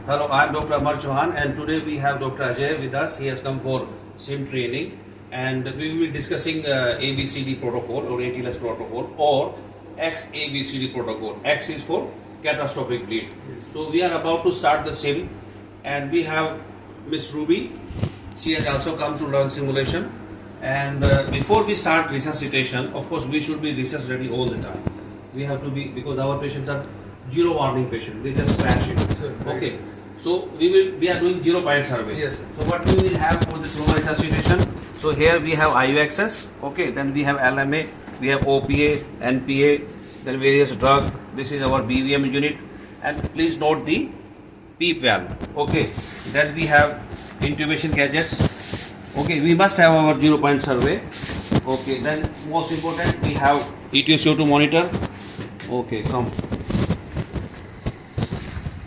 Hello, I am Dr. Amar Chauhan, and today we have Dr. Ajay with us. He has come for SIM training, and we will be discussing ABCD protocol or ATLS protocol or XABCD protocol. X is for catastrophic bleed. So we are about to start the SIM, and we have Miss Ruby. She has also come to learn simulation. And before we start resuscitation, of course, we should be resusc ready all the time. We have to be, because our patients are zero warning patients. They just crash it. Sir, Okay. So we are doing 0 point survey. Yes, sir. So what we will have for the trauma resuscitation? So here we have IUXS. Okay. Then we have LMA. We have OPA, NPA. Then various drug. This is our BVM unit. And please note the PEEP valve. Okay. Then we have intubation gadgets. Okay. We must have our 0 point survey. Okay. Then most important, we have ETO-CO2 monitor. Okay. Come.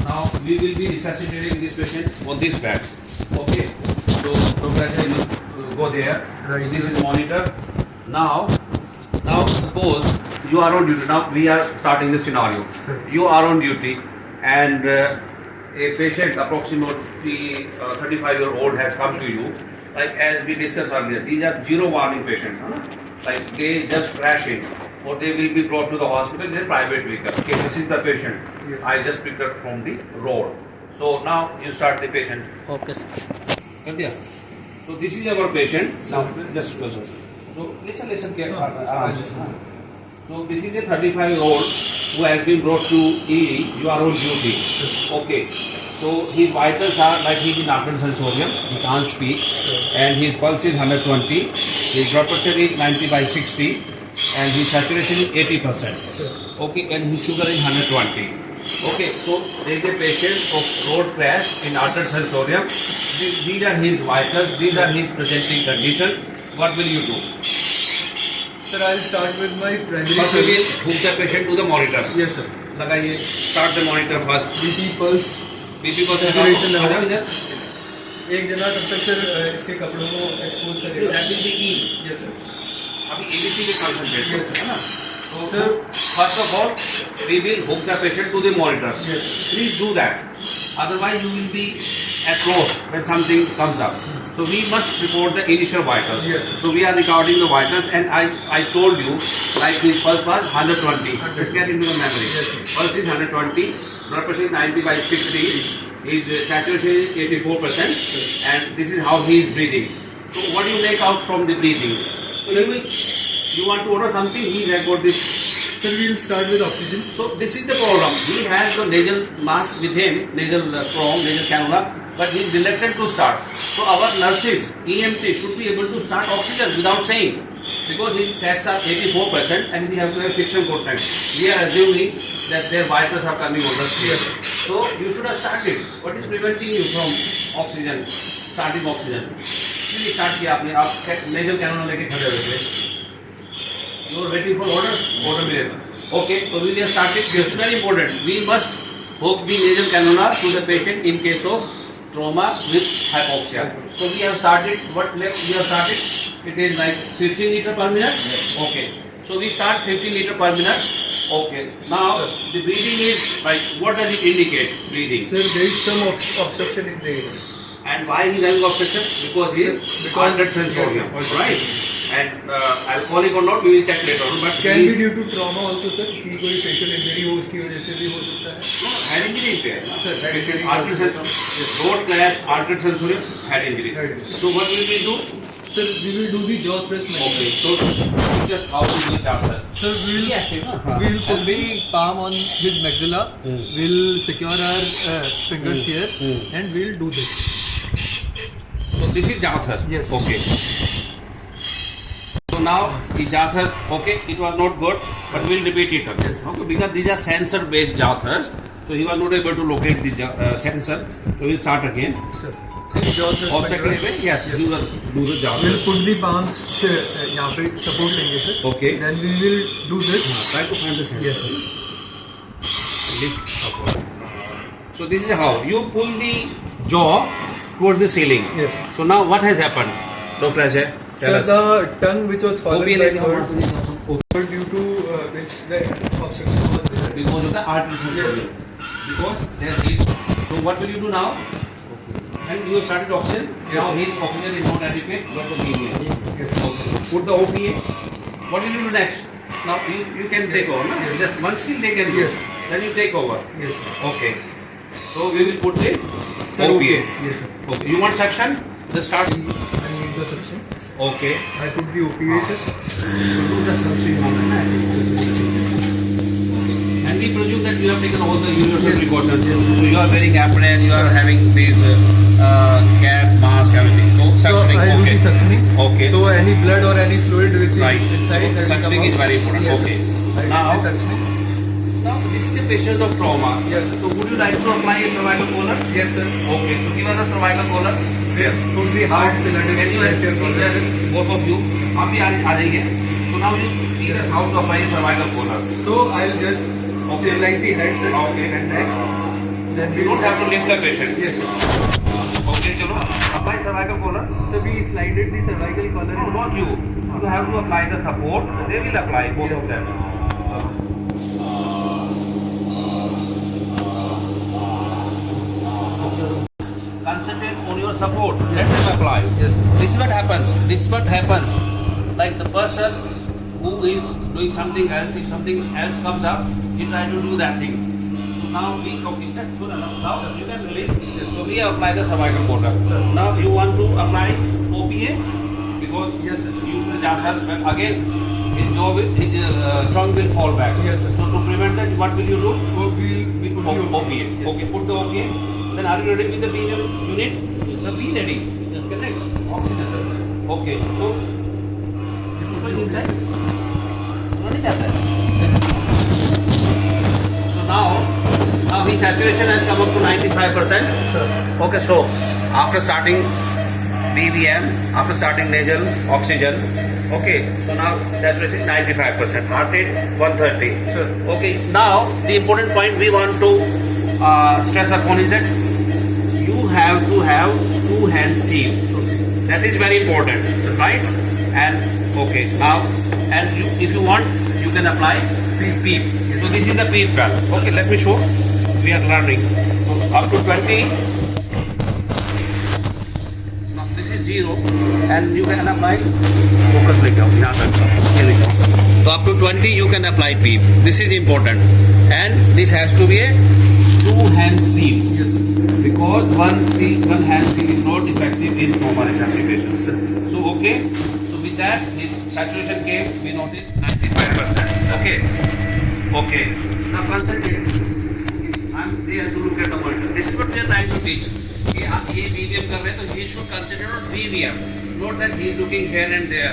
Now we will be resuscitating this patient on this bed. Okay. So Dr. Ajay will go there. Right. This is the monitor. Now suppose you are on duty. Now we are starting the scenario. Sir. You are on duty, and a patient approximately 35-year-old has come to you. Like as we discussed earlier, these are zero warning patients. Huh? Like they just crash in, or they will be brought to the hospital in a private vehicle. Okay, this is the patient. Yes. I just picked up from the road. So now you start the patient. Okay, sir. कर दिया? So this is our patient. Now just listen. So listen carefully. So this is a 35-year-old who has been brought to ED. You are on duty. Okay. So his vitals are like he's in Arden sensorium. He can't speak, and his pulse is 120. His blood pressure is 90/60, and his saturation is 80%. Okay, and his sugar is 120. Okay, so there is a patient of road crash in Arden sensorium. These are his vitals. These are his presenting condition. What will you do? Sir, I'll start with my primary First, we survey. will hook the patient to the monitor. Yes, sir. लगाइए. Start the monitor first. BP pulse. BP को Saturation level. आ जाओ इधर. एक जना तब तक sir इसके कपड़ों को एक्सपोज करेगा. That will be E. Yes, sir. अभी ABC पे concentrate. Yes, sir. है ना? So Sir. first of all, we will hook the patient to the monitor. Yes, sir. Please do that. Otherwise, you will be at loss when something comes up. So we must report the initial vitals. Yes, sir. So we are recording the vitals, and I told you like his pulse was 120. Let's get into the memory. Yes, sir. Pulse is 120. Blood pressure is 90/60. His saturation is 84%, and this is how he is breathing. So what do you make out from the breathing? So you want to order something? He has got this. Sir, we'll start with oxygen. So this is the problem. He has the nasal mask with him, nasal prong, nasal cannula, but he is reluctant to start. So our nurses, EMT, should be able to start oxygen without saying, because his sats are 84% and we have to have friction contact. We are assuming that their vitals are coming on the stairs. So you should have started. What is preventing you from oxygen? Starting oxygen. Please start किया आपने. आप nasal cannula लेके खड़े हुए थे. You are waiting for orders. Order मिलेगा. Okay, so we have started. This is very important. We must hook the nasal cannula to the patient in case of trauma with hypoxia. So we have started. What level we have started? It is like 15 liter per minute. Okay. So we start 15 liter per minute. Okay. Now the breathing is like, what does it indicate? Breathing. Sir, there is some obstruction in the air. And why he is having obstruction? Because he is altered sensorium. Yes, Right. And alcoholic or not, we will check later on. But Can he be is- due to trauma also, sir. कि कोई facial injury हो उसकी वजह से भी हो सकता है. No, head injury is there. Sir, head injury is Altered also- sensorium. Yes. Road crash, altered sensorium, head injury. Head injury. So what will we do? Sir, we will do the jaw thrust Okay. maneuver. So just how to do the chapter. Sir, we'll put the palm on his maxilla. We'll secure our fingers here, and we'll do this. So this is jaw thrust. Yes. Okay. So now the jaw thrust. Okay, it was not good, but we'll repeat it again. Yes. Okay, because these are sensor-based jaw thrust. So he was not able to locate the sensor. So we'll start again. Sir, jaw thrust Or second maneuver. way, yes, Yes. do the jaw We'll thrust. put the palms से यहाँ पे support लेंगे sir. Okay. Then we will do this. Try to find the sensor. Yes, sir. Lift upward. So this is how you pull the jaw toward the ceiling. Yes. So now what has happened, Dr. Ajay? Tell Sir, us. the tongue which was fallen OPL backwards area due to which the obstruction was there. because of the artery sensorium. Because there is So what will you do now? And you have started oxygen. Yes. Now his oxygen is not adequate. You have to be here. Yes. Okay. Put the OPA. What will you do next? Now you can take over. No? Yes. Just one skill they can do. Yes. Then you take over. Yes, sir. Okay. So we will put the Sir, OPA. okay. Yes, sir. Okay. You want suction? Let's start. I need the suction. Okay. I put the OPA, sir. Do the suction. And we presume that you have taken all the universal Yes. precautions. Yes. So you are wearing apron, you are having these cap, mask, everything. So So suctioning, I will okay. be suctioning. Okay. So any blood or any fluid which Right. is inside, that will Suctioning come is out. very important. Yes, Okay. sir. I Now- did the suctioning. Now this is a patient of trauma. Yes, sir. So would you like to apply a cervical collar? Yes, sir. Okay. So give us a cervical collar. Yes. Totally hard Can you help collar. both of you? आप भी आ जाइए. So now you teach us how to apply a cervical collar. So I'll just stabilize the head, sir. Okay. And neck. Then You don't have to lift the patient. Yes, sir. Okay, चलो. Apply cervical collar. So we slided the cervical collar. No, not you. You have to apply the support. They will apply both of them. Concentrate on your support. Let them apply. Yes, sir. This is what happens. This is what happens. Like the person who is doing something else, if something else comes up, he try to do that thing. So now we okay, that's good enough. Now you can release. So we apply the cervical collar. Sir. Now you want to apply OPA because Yes, sir. you will again his jaw will, his tongue will fall back. Yes, sir. So to prevent that, what will you do? We put the OPA. Yes. Okay, put the OPA. Then are you ready with the B unit? So be ready. Just connect. Oxygen, sir. Okay. So you put it inside. What is that? So now his saturation has come up to 95%. Sir. Okay. So after starting BVM, after starting nasal oxygen. Okay. So now saturation is 95%. Heart rate 130. Sure. Okay. Now the important point we want to stress upon is that you have to have two hand seal. That is very important, right? And okay, now and you, if you want, you can apply PEEP. So this is the PEEP valve. Okay, let me show. We are learning up to 20. Now this is 0, and you can apply. Focus लेके आओ, यहाँ तक, ये लेके आओ. So up to 20 you can apply PEEP. This is important, and this has to be a two-hand seal. Yes, sir. Because one hand seal is not effective in trauma resuscitation. So okay, so with that his saturation came, we noticed 95%. Okay, okay. Now concentrate. I'm there to look at the monitor. This is what we are trying to teach. कि आप ये BVM कर रहे हैं तो he should concentrate on BVM, not that he is looking here and there.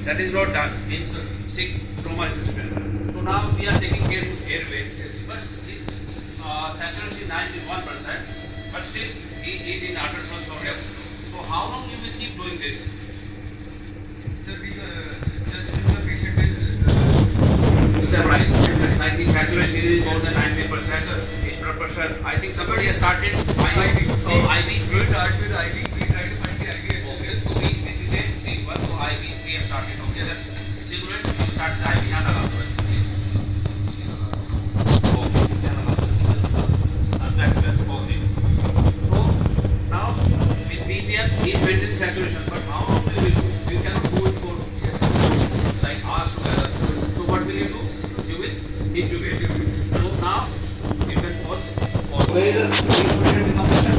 That is not done in sick trauma resuscitation. So now we are taking care of airway. First, his saturation is 91%. But still, he is in ultrasound progress. So how long you will keep doing this? Sir, we just the patient will Stabilize. Like the saturation is more than 90%. His blood pressure. I think somebody has started IV. Oh, IV. we start with IV. We try to find the IV. Okay. So this is a big one. So IV we have started. Okay. Just cigarette. You start the IV. यहाँ लगा दो. Okay. So now with BVM he is maintaining saturation. But how long will you do? You cannot do it for like hours together. So what will you do? You will intubate. So now you can pause. Where is the patient in operation?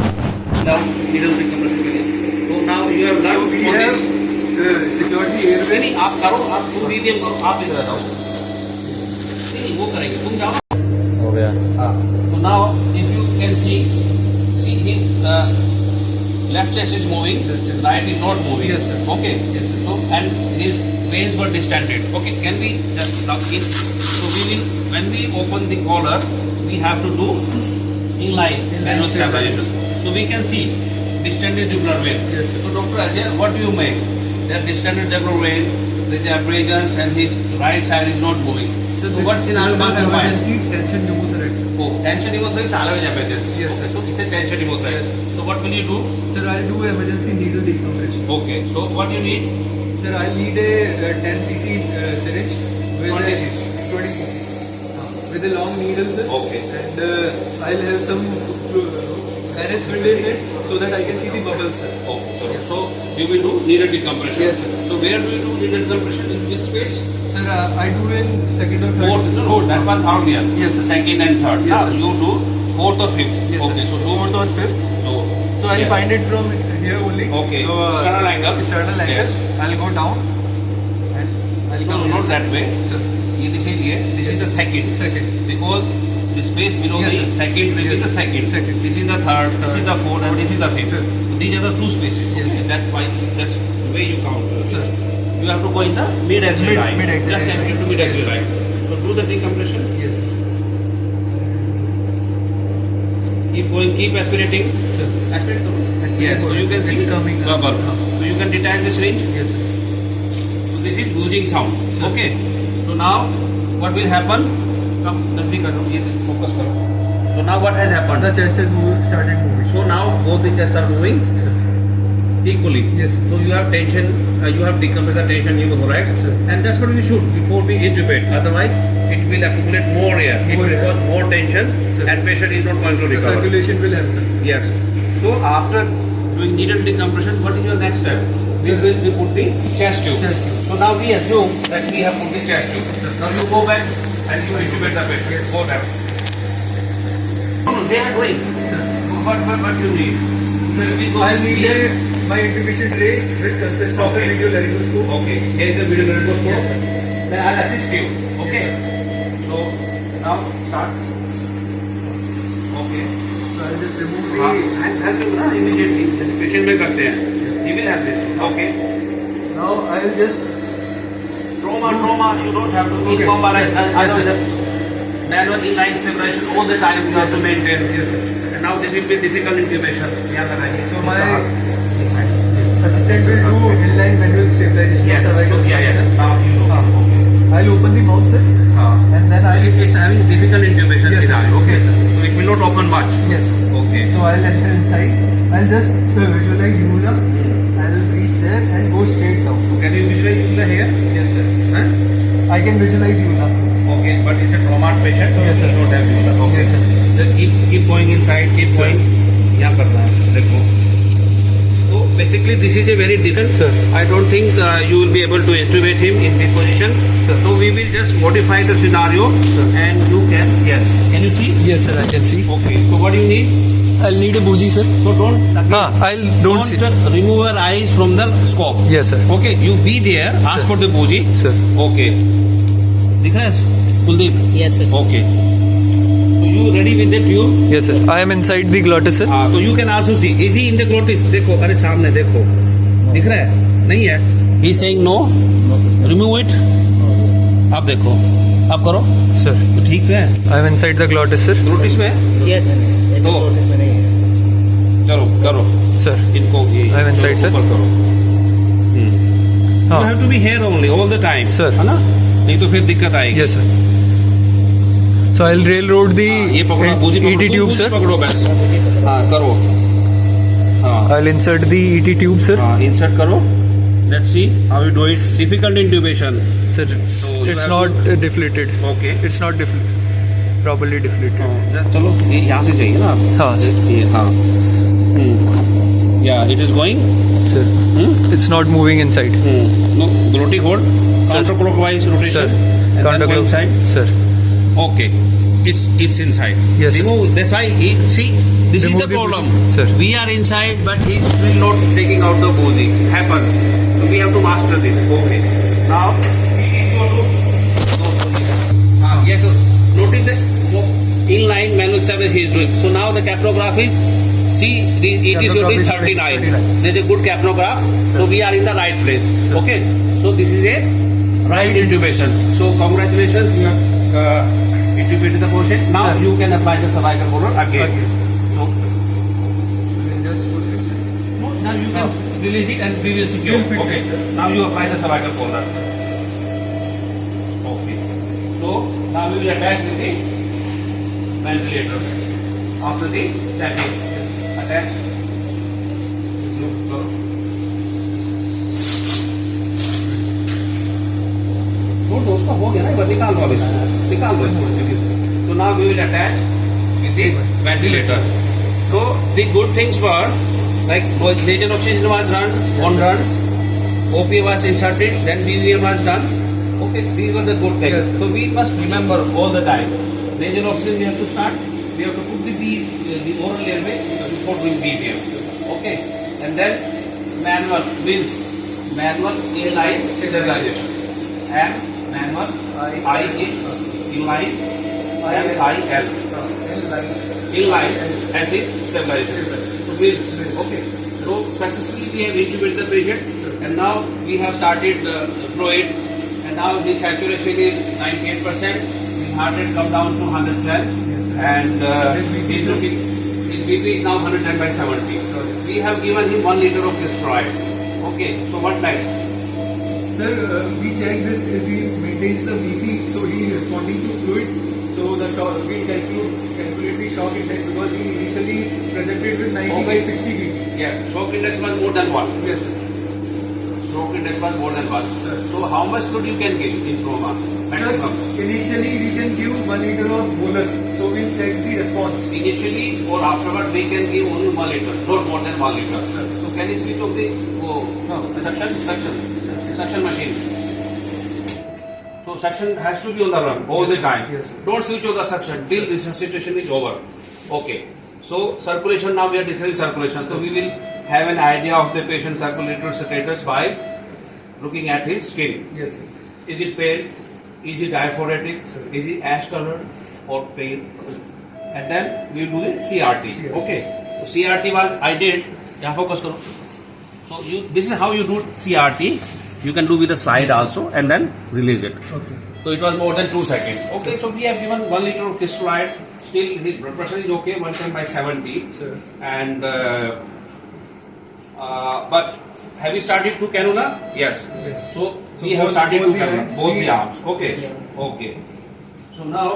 Now needle decompression के लिए. So now you have learned We on have this. security airway. नहीं आप करो आप तुम BVM करो आप इधर आओ. नहीं वो करेंगे तुम जाओ. हो गया. So now if you can see his left chest is moving, right is not moving. Yes, sir. Okay. Yes, sir. So and his veins were distended. Okay. Can we just plug in? So we will when we open the collar, we have to do inline manual stabilization. So we can see distended jugular vein. Yes, sir. So Dr. Ajay, what do you make? There are distended jugular vein, there is abrasions, and his right side is not moving. So So what scenario comes in mind? emergency tension pneumothorax. Oh, tension pneumothorax salvage emergency. Yes, sir. So it's a tension pneumothorax. So what will you do? Sir, I'll do emergency needle decompression. Okay. So what you need? Sir, I'll need a 10 cc syringe with 20 a cc. 20 cc. with a long needle, sir. Okay. And I'll have some Harris filled in it so that I can see the bubbles, sir. Okay. So you will do needle decompression. Yes, sir. So where do you do needle decompression? In which space? Sir, I do in second or third. Fourth. No, that was earlier. Yes, sir. Second and third. Yes, Now sir. you do fourth or fifth. Yes, Okay. sir. So do Fourth or fifth. No. So I'll Yes. find it from here only. Okay. So, External angle. External angle. Yes. I'll go down and I'll No, come not here, that way. sir. This is here. This is the second. Second. Because the space below Yes, the sir. second will be Yes, the sir. second. Second. This is the third. This is the fourth, and this is the fifth. Fifth. So these are the two spaces. Yes, Okay. sir. That's the way you count. Sir. You have to go in the mid-axial line. Mid-axial Just line. entry to mid-axial Yes, line. So do the decompression. Yes. Keep going. Keep aspirating. Sir. Aspirate. Aspirate. Yes. So you can see It's coming up. bubble. So you can detach this range. Yes. So this is losing sound. Sir. Okay. So now what will happen? Come, नजदीक करो. ये focus करो. So now what has happened? The chest has started moving. So now both the chests are moving Sir. equally. Yes. So you have tension, you have decompressor tension in the thorax, Sir. and that's what we should before we intubate. Otherwise, it will accumulate more air. It More will air. cause more tension, Sir. and patient is not going to The recover. circulation will happen. Yes. So after doing needle decompression, what is your next step? We Sir. will we put the chest tube. Chest tube. So now we assume that we have put the chest tube. Now you go back and you intubate the patient. Go back. No, they are doing. What you need? So we go. I'll need my intubation tray which consists of a Okay. video laryngoscope. Okay, here is the video laryngoscope. Yes, sir. Then I'll assist you. Okay. So now start. Okay. So I'll just remove the. हाँ, help him ना immediately. जैसे patient में करते हैं. He will have this. Okay. Now I'll just. Trauma. You don't have to. Okay. Manual inline separation all the time. You have to maintain. Yes, sir. And now this will be difficult intubation. याद लगाइए. So my assistant will do inline manual stabilization. Yes. Cervical So, yeah. sir. Now you know. Okay. I'll open the mouth, sir, and then It's having difficult intubation Yes, sir. scenario. Okay. Yes, sir. So it will not open much. Yes. Okay. So I'll enter inside. I'll just visualize Yumula. I'll reach there and go straight down. Can you visualize the hair? Yes, sir. Huh? I can visualize Yumula. Okay, but it's a trauma patient, so Yes, sir. you don't have to. Okay. Yes, sir. Just keep going inside, keep going. यहाँ करना है, देखो. So basically this is a very different. Sir. I don't think you will be able to intubate him in this position. Sir. So we will just modify the scenario, Sir. and you can Can you see? Yes, sir. I can see. Okay. So what do you need? I'll need a bougie, sir. So don't Don't see. remove your eyes from the scope. Yes, sir. Okay, you be there. Ask Sir. for the bougie. Sir. Okay. दिख रहा है Kuldeep? Yes, sir. Okay. So you ready with the tube? Yes, sir. I am inside the glottis, sir. हाँ, तो you can also see. Is he in the glottis? देखो, अरे सामने देखो. दिख रहा है? नहीं है? He is saying no. Remove it. अब देखो. अब करो. Sir. तो ठीक है. I am inside the glottis, sir. glottis में? Yes, sir. तो चलो करो. Sir. इनको ये. I am inside, sir. ऊपर करो. You हाँ. have to be here only all the time. Sir. है ना? नहीं तो फिर दिक्कत आएगी. Yes, sir. So I'll railroad the ये पकड़ो. बूजी पकड़ो. ET tube, बूजी sir. पकड़ो बस. हाँ करो. हाँ. I'll insert the ET tube, sir. Insert करो. Let's see how you do it. Difficult intubation. Sir, So you it's have not deflated. Okay. It's not properly deflated. चलो ये यहाँ से चाहिए ना. हाँ, sir. ये हाँ. Yeah, it is going. Sir. It's not moving inside. No, glottic hold. Sir. Counterclockwise rotation. Sir. And then go Counterclock. inside. Sir. Okay. It's inside. Yes, sir. Remove this side. See, this Remove is the the problem. bougie. Sir. We are inside, but he's still not taking out the bougie. Happens. So we have to master this. Okay. Now he is going to. Yes, sir. Notice the inline manual stabilization he is doing. So now the capnograph is. See, it is 39. There is a good capnograph. So we are in the right place. Sir. Okay. So this is a right intubation. So congratulations, you have intubated the patient. Now Sir. you can apply the cervical collar again. Okay. So now you can release it and we will secure. We'll fix Okay. it, sir. Now you apply the cervical collar. Okay. So now we will attach with the ventilator after the setting. Attach. तो उसका हो गया ना, निकाल दो अभी, निकाल दो इसको. So now we will attach with the ventilator. So the good things were like nasal oxygen was run on run, OPA was inserted, then BVM was done. Okay, these were the good things. Yes, so we must remember all the time. Nasal oxygen we have to start. We have to put the oral airway before doing BVM. Okay, and then manual means manual inline stabilization and manual inline and IL inline as in stabilization. So means okay. So successfully we have intubated the patient, and now we have started fluid, and now the saturation is 98%. His heart rate come down to 110, and his BP is now 110 by 70. We have given him 1 liter of steroid. Okay, so what next? Sir, we check this if he maintains the BP, so he is responding to fluid. So the shock, we calculate the shock index because he initially presented with 90 by 60 BP. Yeah, shock index was more than 1. Yes, sir. Shock index was more than 1. Sir. So how much fluid you can give in trauma? Maximum. Sir, initially we can give 1 liter of bolus, so we'll check the response. Initially or afterward we can give only 1 liter, not more than 1 liter. So can you switch off the suction machine? So suction has to be on the run all the time. Yes, sir. Don't switch off the suction till resuscitation is over. Okay. So circulation, now we are discussing circulation. So we will have an idea of the patient circulatory status by looking at his skin. Yes, sir. Is it pale? Is it diaphoretic? Sir. Is it ash colored or pale? And then we will do the CRT. Okay. So CRT was I did. Yeah, focus karo. So this is how you do CRT. You can do with a slide also and then release it. Okay. So it was more than 2 seconds. Okay, so we have given 1 liter of steroid. Still his blood pressure is okay, 110 by 70. Sir. And but have you started to cannula? Yes. Yes. So So we have both- started both to the cannula, arms. both the Yeah. arms. Okay. Yeah. Okay. So now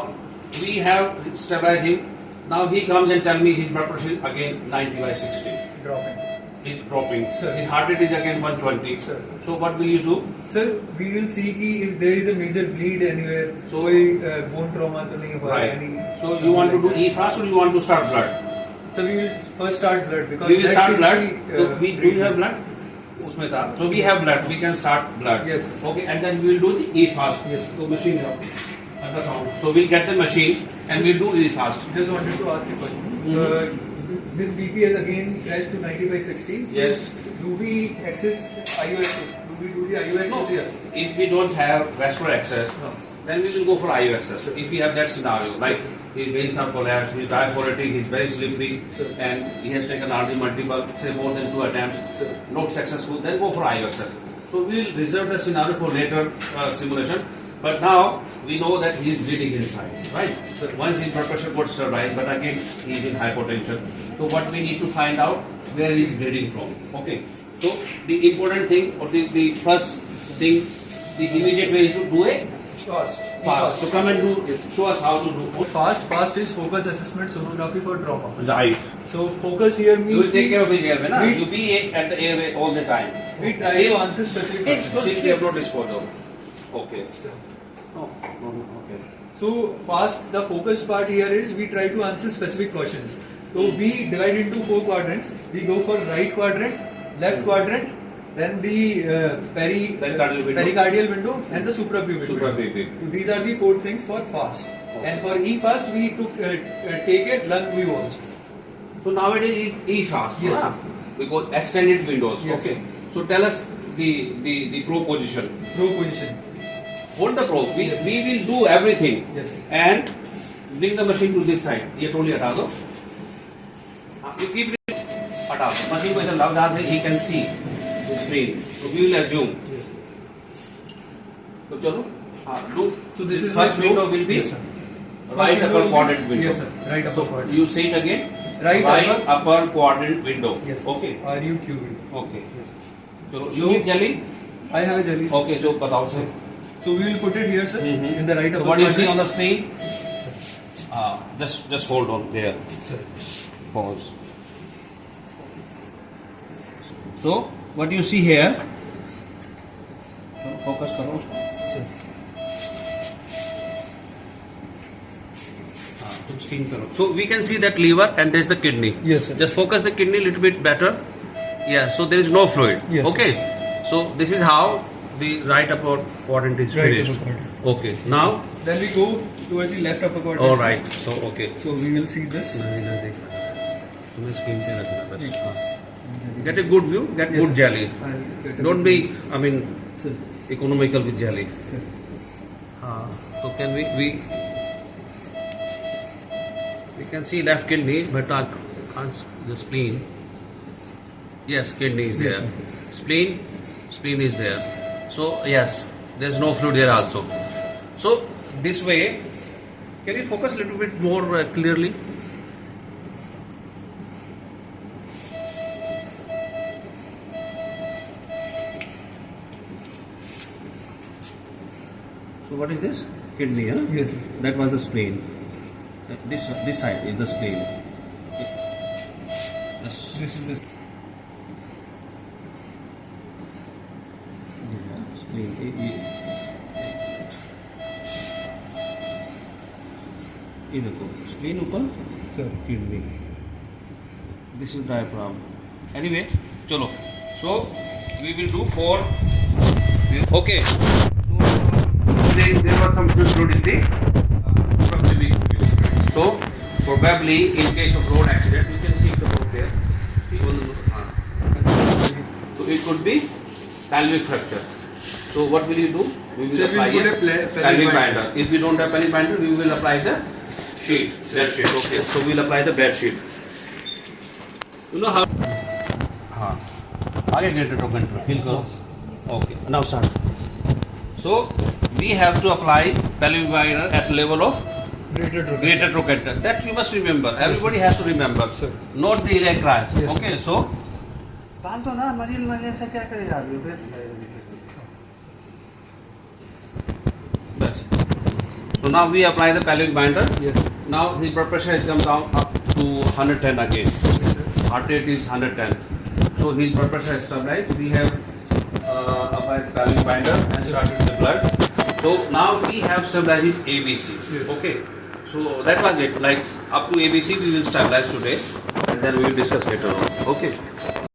we have stabilized him. Now he comes and tell me his blood pressure is again 90 by 60. Dropping. Is dropping. Sir. His heart rate is again 120. Sir. So what will you do? Sir, we will see कि if there is a major bleed anywhere, So- कोई bone trauma तो नहीं हुआ Right. any. So you want to do E fast or you want to start blood? So we will first start blood because We will that start is blood. the, So we do you have blood? उसमें था. So we have blood. We can start blood. Yes. Okay, and then we will do the E fast. Yes. So machine here. Ultrasound. So we'll get the machine and we'll do E fast. Just wanted to ask a question. This BP has again crashed to 90 by 60. So Yes. Do we access IUXS? Do we do the IUXS No, here? if we don't have vascular access, No. then we will go for IO access. If we have that scenario, like his veins are collapsed, he's diaphoretic, he's very slippery, Sir. and he has taken RD multiple, say more than 2 attempts, Sir. not successful, then go for IO access. So we will reserve the scenario for later simulation. But now we know that he is bleeding inside, right? So once his blood pressure got stabilized, but again he is in hypotension. So what we need to find out where he is bleeding from. Okay. So the important thing or the first thing, the immediate way is to do it Fast. fast. So come and do. Show us how to do. Fast is focus assessment sonography for trauma. Right. So focus here You means will take care of his airway, na? We- You be at the airway all the time. we try to answer specific questions. Simply upload disposal. Okay. Sir. No. Okay. So the focus part here is we try to answer specific questions. So we divide into 4 quadrants. We go for right quadrant, left quadrant, then the pericardial window and the suprapubic window. Suprapubic. So these are the 4 things for fast. And for E fast we take a lung view also. So nowadays E fast. Yes, na? sir. We go extended windows. Yes, Okay. So tell us the probe position. Probe position. Hold the probe. Yes, sir. We will do everything. Yes, sir. And bring the machine to this side. ये trolley हटा दो. You keep it. हटा दो. Machine को इधर लाओ जहाँ से he can see the screen. So we will assume. Yes. तो चलो. हाँ. Do. So this is first my window probe. will be Yes, sir. right First upper window will be- quadrant window. Yes, sir. Right upper quadrant. You say it again. Right upper quadrant window. Yes. Okay. RUQV. Okay. Yes. चलो. So- You need jelly. I have a jelly. Okay. So बताओ sir. So we will put it here, sir, Mhm. in the right So upper what do you see quadrant. on the screen? Just hold on there. Sir. Pause. So what you see here? Focus करो उसको. Sir. So we can see that liver and there's the kidney. Yes, sir. Just focus the kidney a little bit better. Yeah, so there is no fluid. Yes, okay. So this is how the right upper quadrant is Right finished. upper quadrant. Okay. Now, Then we go towards the left upper quadrant. all right. So okay. So we will see this. तुम्हें screen पे रखना बस. Get a good view. Get Yes, good sir. jelly. Don't be, I mean, Sir. economical with jelly. Sir. So can we can see left kidney, but I can't the spleen. Yes, kidney is Yes, there. sir. Spleen is there. So yes, there's no fluid there also. So this way, can you focus a little bit more clearly? So what is this? Kidney, huh? Yes, sir. That was the spleen. This side is the spleen. This is the spleen. ये देखो spleen ऊपर sir. kidney. This is diaphragm. Anyway, चलो. So we will do 4. Okay. So there was some fluid in the suprapubic tube. So probably in case of road accident, you can keep the boat there. So it could be pelvic fracture. So what will you do? We will So apply we will put a pelvic pelvic binder. If we don't have pelvic binder, we will apply the sheet, bed sheet. Okay. So we'll apply the bed sheet. You know how? हाँ. आगे greater trochanter. Feel करो. Okay. Now start. So we have to apply pelvic binder at level of greater trochanter. That you must remember. Everybody has to remember. Sir. Not the iliac crus. Yes, Okay. So बांध दो ना मरीज से क्या करेगा अभी फिर बस. So now we apply the pelvic binder. Yes, sir. Now his blood pressure has come down up to 110 again. Yes, sir. Heart rate is 110. So his blood pressure has stabilized. We have applied pelvic binder and started the blood. So now we have stabilized his ABC. Yes. Okay. So that was it. Like up to ABC we will stabilize today and then we will discuss later on. Okay.